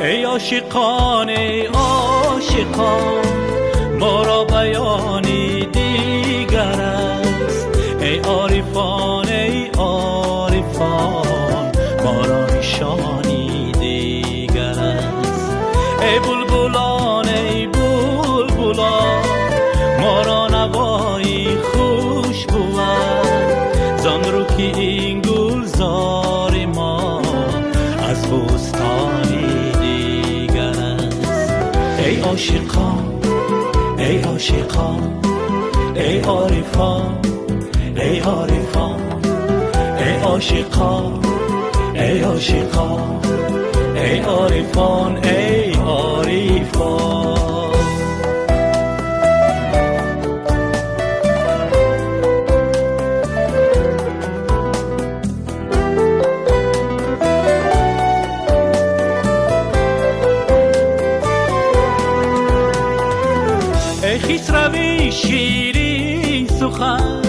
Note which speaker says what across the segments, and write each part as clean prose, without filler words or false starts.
Speaker 1: ای عاشقان ای عاشقان ما را بیانی دیگر است. ای عارفان ای عارفان ما را نشانی دیگر است. ای بلبلان ای بلبلان ما را نوایی خوش بود زان رو که این گلزار ما از بستانی دیگر است. ای عاشقان ای عاشقان ای عارفان ای عارفان ای عاشقان ای عاشقان ای عارفان ای عارفان. ای خسروی شیرین سخن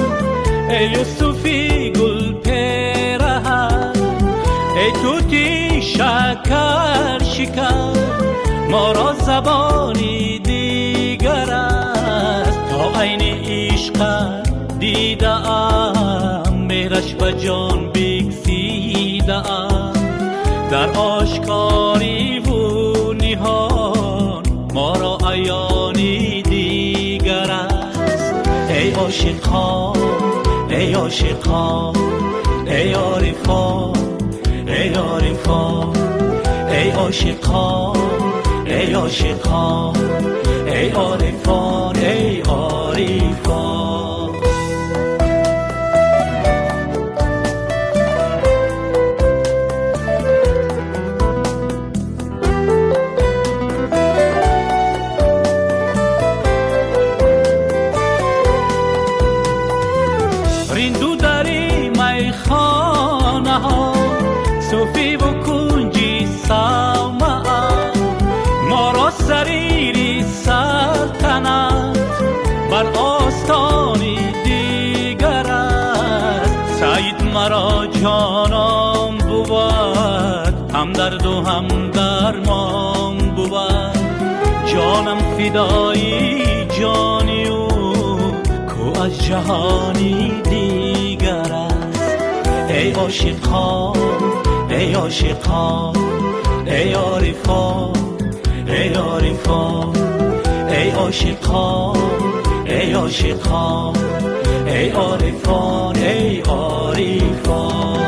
Speaker 1: ای یوسفی گل پیرهن ای توتی شکر شکن ما را زبانی دیگر است. تا عین عشق دیده ام مهرش به جان بگزیده ام در آشکاری و نهان ما را عیانی دیگر است. ای عاشقان ای عاشقان ای عارفان ای عارفان ای عاشقان ای عاشقان ای عارفان ای عارفان. رندو داری میخانه ها صوفی و کنجی سامعه ما را سریری سلطنت بر آستانی دیگر است. سعید مرا جانم بود هم درد و هم درمان بود جانم فدایی جانی و کو از جهانی دیگر است. ای عاشقان ای عاشقان ای عارفان ای عارفان ای عاشقان ای عاشقان ای عارفان ای عارفان.